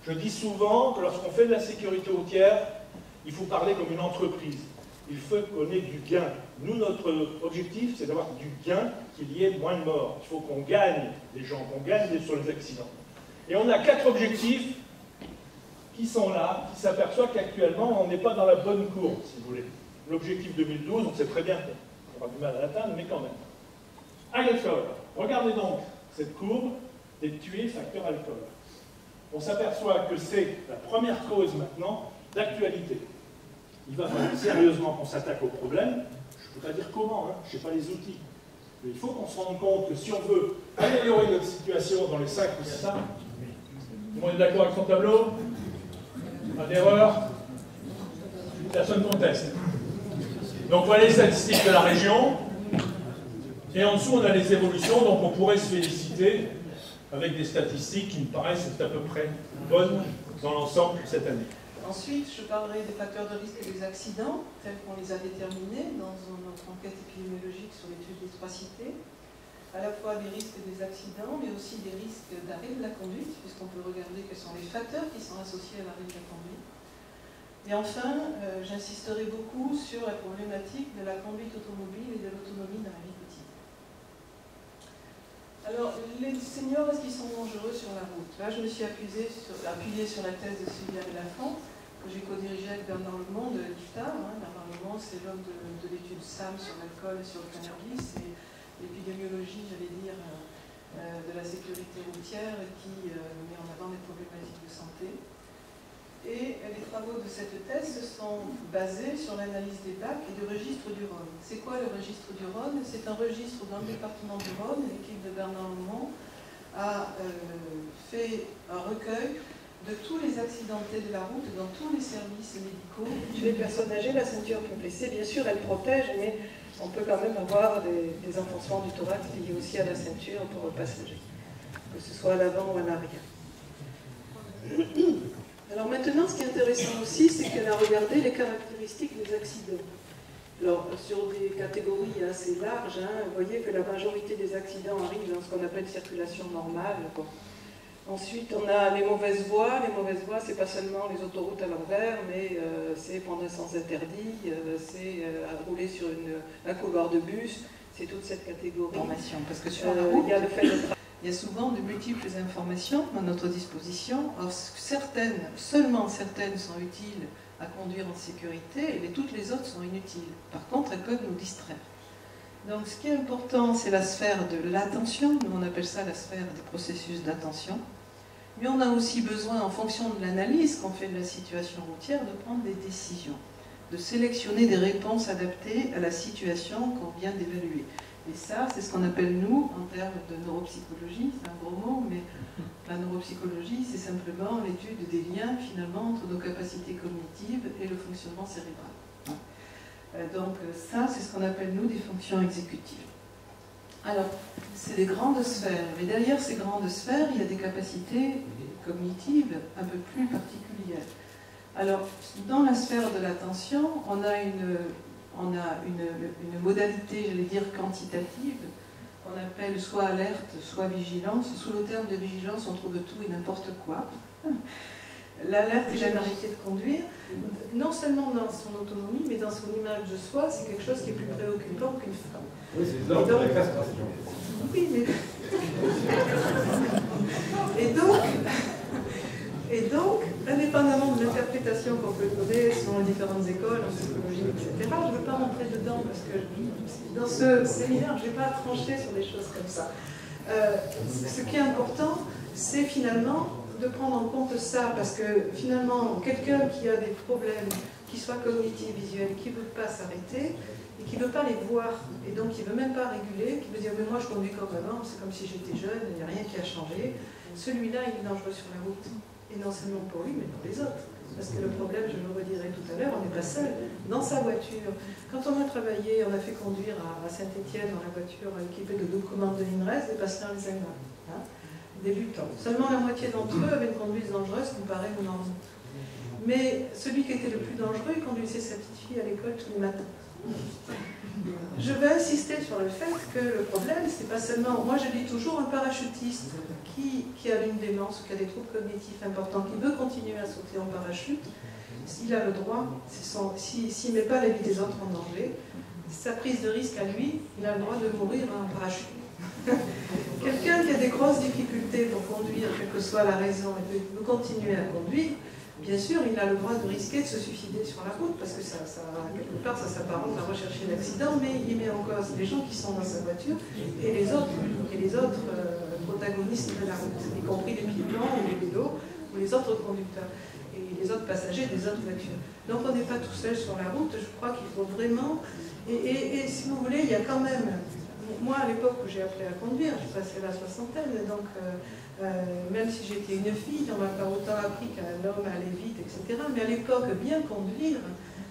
Je dis souvent que lorsqu'on fait de la sécurité routière, il faut parler comme une entreprise. Il faut qu'on ait du gain. Nous, notre objectif, c'est d'avoir du gain, qu'il y ait moins de morts. Il faut qu'on gagne des gens, qu'on gagne sur les accidents. Et on a 4 objectifs qui sont là, qui s'aperçoivent qu'actuellement, on n'est pas dans la bonne courbe, si vous voulez. L'objectif 2012, on sait très bien qu'on aura du mal à l'atteindre, mais quand même. Alcool. Regardez donc cette courbe des tués facteur alcool. On s'aperçoit que c'est la première cause maintenant d'actualité. Il va falloir sérieusement qu'on s'attaque au problème. Je ne peux pas dire comment, hein, je n'ai pas les outils. Mais il faut qu'on se rende compte que si on veut améliorer notre situation dans les 5 ou 6 ans, tout le monde est d'accord avec son tableau? Pas d'erreur? Personne conteste. Donc voilà les statistiques de la région. Et en dessous, on a les évolutions, donc on pourrait se féliciter avec des statistiques qui me paraissent à peu près bonnes dans l'ensemble cette année. Ensuite, je parlerai des facteurs de risque et des accidents, tels qu'on les a déterminés dans notre enquête épidémiologique sur l'étude des 3 cités. À la fois des risques des accidents, mais aussi des risques d'arrêt de la conduite, puisqu'on peut regarder quels sont les facteurs qui sont associés à l'arrêt de la conduite. Et enfin, j'insisterai beaucoup sur la problématique de la conduite automobile et de l'autonomie dans la vie quotidienne. Alors, les seniors, est-ce qu'ils sont dangereux sur la route? Là, je me suis appuyée sur la thèse de Sylvia Delafont, que j'ai co-dirigée avec Bernard Lemond de l'IFTA. Bernard Lemond, c'est l'homme de l'étude SAM sur l'alcool et sur le cannabis, et l'épidémiologie, j'allais dire, de la sécurité routière qui met en avant des problématiques de santé. Et les travaux de cette thèse se sont basés sur l'analyse des bacs et du registre du Rhône. C'est quoi le registre du Rhône? C'est un registre dans le département du Rhône. L'équipe de Bernard Lemond a fait un recueil de tous les accidentés de la route dans tous les services médicaux. Chez les personnes âgées, la ceinture complexée, bien sûr, elle protège, mais on peut quand même avoir des enfoncements du thorax liés aussi à la ceinture pour le passager, que ce soit à l'avant ou à l'arrière. Alors maintenant, ce qui est intéressant aussi, c'est qu'elle a regardé les caractéristiques des accidents. Alors, sur des catégories assez larges, vous voyez que la majorité des accidents arrivent dans ce qu'on appelle circulation normale. Bon. Ensuite, on a les mauvaises voies. Les mauvaises voies, c'est pas seulement les autoroutes à l'envers, mais c'est prendre un sens interdit, c'est rouler sur un couloir de bus, c'est toute cette catégorie. Parce que sur la route, il y a le fait de il y a souvent de multiples informations à notre disposition. Alors, seulement certaines sont utiles à conduire en sécurité et toutes les autres sont inutiles. Par contre, elles peuvent nous distraire. Donc, ce qui est important, c'est la sphère de l'attention. Nous, on appelle ça la sphère des processus d'attention. Mais on a aussi besoin, en fonction de l'analyse qu'on fait de la situation routière, de prendre des décisions, de sélectionner des réponses adaptées à la situation qu'on vient d'évaluer. Et ça, c'est ce qu'on appelle, nous, en termes de neuropsychologie, c'est un gros mot, mais la neuropsychologie, c'est simplement l'étude des liens, finalement, entre nos capacités cognitives et le fonctionnement cérébral. Donc ça, c'est ce qu'on appelle, nous, des fonctions exécutives. Alors, c'est des grandes sphères, mais derrière ces grandes sphères, il y a des capacités cognitives un peu plus particulières. Alors, dans la sphère de l'attention, on a une modalité, j'allais dire, quantitative, qu'on appelle soit alerte, soit vigilance. Sous le terme de vigilance, on trouve tout et n'importe quoi. L'alerte et la variété de conduire, non seulement dans son autonomie, mais dans son image de soi, c'est quelque chose qui est plus préoccupant qu'une femme. Oui, c'est de l'ordre de la castration. Oui, mais... Et donc, indépendamment de l'interprétation qu'on peut donner selon les différentes écoles, en psychologie, etc., je ne veux pas rentrer dedans parce que dans ce séminaire, je ne vais pas trancher sur des choses comme ça. Ce qui est important, c'est finalement de prendre en compte ça, parce que finalement, quelqu'un qui a des problèmes, qui soient cognitifs, visuels, qui ne veut pas s'arrêter, et qui ne veut pas les voir, et donc qui ne veut même pas réguler, qui veut dire, mais moi je conduis comme avant, c'est comme si j'étais jeune, il n'y a rien qui a changé, celui-là, il est dangereux sur la route. Et non seulement pour lui, mais pour les autres. Parce que le problème, je le redirai tout à l'heure, on n'est pas seul. Dans sa voiture, quand on a travaillé, on a fait conduire à Saint-Étienne dans la voiture équipée de 2 commandes de l'INRES, des passeurs Alzheimer, débutants. Seulement la moitié d'entre eux avaient une conduite dangereuse comparée aux normes. Mais celui qui était le plus dangereux, il conduisait sa petite fille à l'école tous les matins. Je veux insister sur le fait que le problème, c'est pas seulement, moi je dis toujours, un parachutiste qui a une démence ou qui a des troubles cognitifs importants, qui veut continuer à sauter en parachute, s'il a le droit, s'il ne met pas la vie des autres en danger, sa prise de risque à lui, il a le droit de mourir en parachute. Quelqu'un qui a des grosses difficultés pour conduire, quelle que soit la raison, et veut continuer à conduire, bien sûr, il a le droit de risquer de se suicider sur la route, parce que quelque part, ça s'apparente à rechercher l'accident, mais il met en cause les gens qui sont dans sa voiture et les autres protagonistes de la route, y compris les piétons ou les vélos ou les autres conducteurs et les autres passagers des autres voitures. Donc on n'est pas tout seul sur la route, je crois qu'il faut vraiment... Et si vous voulez, il y a quand même... Moi, à l'époque où j'ai appris à conduire, j'ai passé la soixantaine, donc même si j'étais une fille, on m'a pas autant appris qu'un homme à aller vite, etc. Mais à l'époque, bien conduire,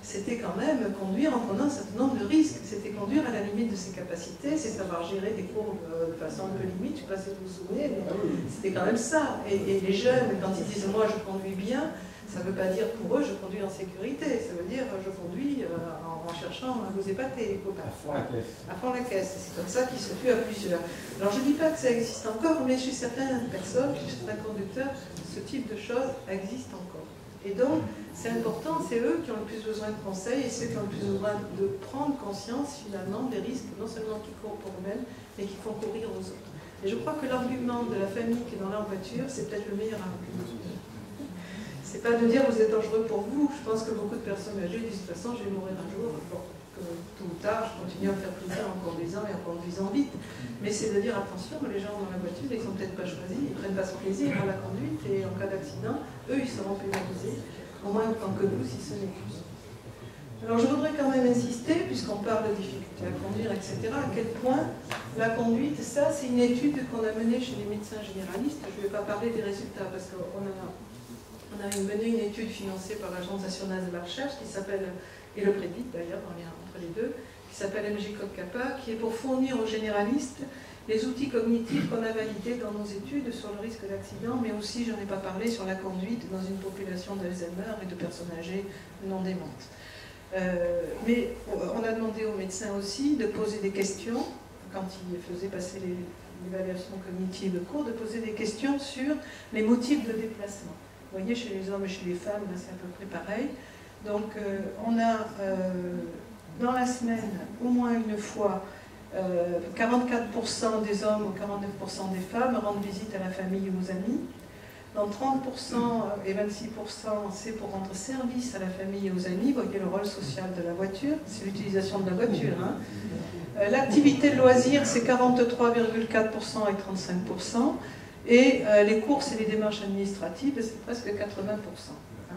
c'était quand même conduire en prenant un certain nombre de risques. C'était conduire à la limite de ses capacités, c'est savoir gérer des courbes de façon un peu limite, je ne sais pas si vous vous souvenez, mais c'était quand même ça. Et les jeunes, quand ils disent « moi je conduis bien », ça ne veut pas dire pour eux je conduis en sécurité, ça veut dire je conduis en cherchant à vous épater, les copains. À fond la caisse. C'est comme ça qu'ils se tuent à plusieurs. Alors je ne dis pas que ça existe encore, mais chez certaines personnes, chez certains conducteurs, ce type de choses existe encore. Et donc, c'est important, c'est eux qui ont le plus besoin de conseils et ceux qui ont le plus besoin de prendre conscience finalement des risques, non seulement qui courent pour eux-mêmes, mais qui font courir aux autres. Et je crois que l'argument de la famille qui est dans leur voiture, c'est peut-être le meilleur argument. C'est pas de dire vous êtes dangereux pour vous. Je pense que beaucoup de personnes âgées disent de toute façon je vais mourir un jour, bon, que tôt ou tard je continue à me faire plaisir en conduisant et en conduisant vite. Mais c'est de dire attention, les gens dans la voiture, ils sont peut-être pas choisis, ils prennent pas ce plaisir à la conduite et en cas d'accident, eux ils seront pénalisés, au moins autant que vous si ce n'est plus. Alors je voudrais quand même insister, puisqu'on parle de difficultés à conduire, etc., à quel point la conduite, ça c'est une étude qu'on a menée chez les médecins généralistes. Je ne vais pas parler des résultats parce qu'on a mené une étude financée par l'Agence nationale de la recherche qui s'appelle, et le Prédit d'ailleurs, en lien entre les deux, qui s'appelle MJ-COG-CAPA, qui est pour fournir aux généralistes les outils cognitifs qu'on a validés dans nos études sur le risque d'accident, mais aussi, j'en ai pas parlé, sur la conduite dans une population d'Alzheimer et de personnes âgées non démentes. Mais on a demandé aux médecins aussi de poser des questions, quand ils faisaient passer l'évaluation cognitive court, de poser des questions sur les motifs de déplacement. Vous voyez, chez les hommes et chez les femmes, c'est à peu près pareil. Donc, on a dans la semaine, au moins une fois, 44% des hommes ou 49% des femmes rendent visite à la famille ou aux amis. Dans 30% et 26%, c'est pour rendre service à la famille et aux amis. Vous voyez le rôle social de la voiture, c'est l'utilisation de la voiture. Hein. L'activité de loisir, c'est 43,4% et 35%. Et les courses et les démarches administratives, c'est presque 80%. Hein.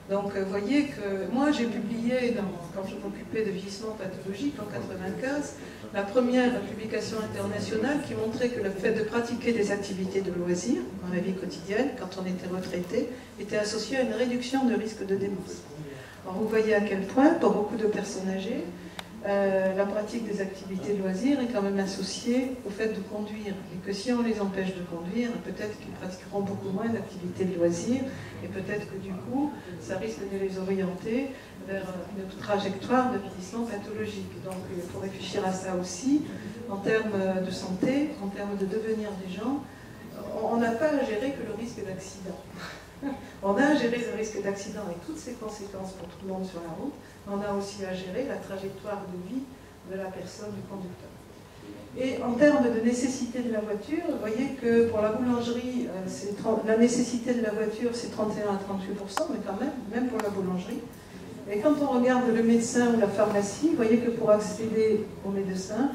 Donc vous voyez que moi j'ai publié, quand je m'occupais de vieillissement pathologique en 1995, la première publication internationale qui montrait que le fait de pratiquer des activités de loisirs dans la vie quotidienne, quand on était retraité, était associé à une réduction de risque de démence. Alors vous voyez à quel point, pour beaucoup de personnes âgées, la pratique des activités de loisirs est quand même associée au fait de conduire. Et que si on les empêche de conduire, peut-être qu'ils pratiqueront beaucoup moins d'activités de loisirs et peut-être que du coup, ça risque de les orienter vers une trajectoire de vieillissement pathologique. Donc il faut réfléchir à ça aussi, en termes de santé, en termes de devenir des gens. On n'a pas à gérer que le risque d'accident. On a à gérer le risque d'accident avec toutes ses conséquences pour tout le monde sur la route, mais on a aussi à gérer la trajectoire de vie de la personne, du conducteur. Et en termes de nécessité de la voiture, vous voyez que pour la boulangerie, la nécessité de la voiture, c'est 31 à 38%, mais quand même pour la boulangerie. Et quand on regarde le médecin ou la pharmacie, vous voyez que pour accéder au médecin,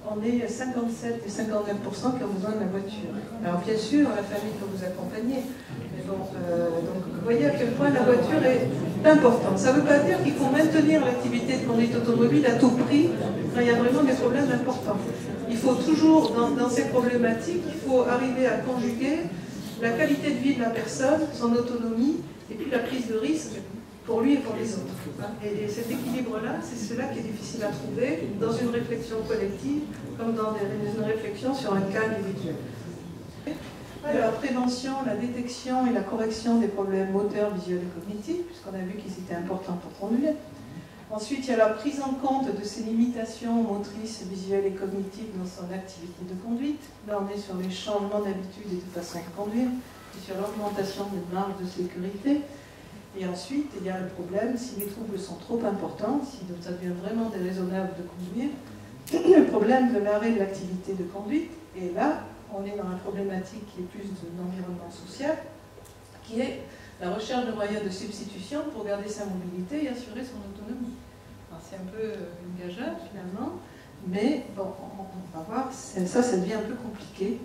on est à 57 et 59% qui ont besoin de la voiture. Alors bien sûr, la famille peut vous accompagner. Mais bon, donc vous voyez à quel point la voiture est importante. Ça ne veut pas dire qu'il faut maintenir l'activité de conduite automobile à tout prix quand il y a vraiment des problèmes importants. Il faut toujours, dans ces problématiques, il faut arriver à conjuguer la qualité de vie de la personne, son autonomie, et puis la prise de risque pour lui et pour les autres. Et cet équilibre-là, c'est cela qui est difficile à trouver dans une réflexion collective, comme dans une réflexion sur un cas individuel. Alors, prévention, la détection et la correction des problèmes moteurs, visuels et cognitifs, puisqu'on a vu qu'ils étaient importants pour conduire. Ensuite, il y a la prise en compte de ses limitations motrices, visuelles et cognitives dans son activité de conduite. Là, on est sur les changements d'habitude et de façon de conduire, et sur l'augmentation des marges de sécurité. Et ensuite, il y a le problème, si les troubles sont trop importants, si ça devient vraiment déraisonnable de conduire, le problème de l'arrêt de l'activité de conduite. Et là, on est dans la problématique qui est plus de l'environnement social, qui est la recherche de moyens de substitution pour garder sa mobilité et assurer son autonomie. C'est un peu une gageure finalement, mais bon, on va voir, ça devient un peu compliqué.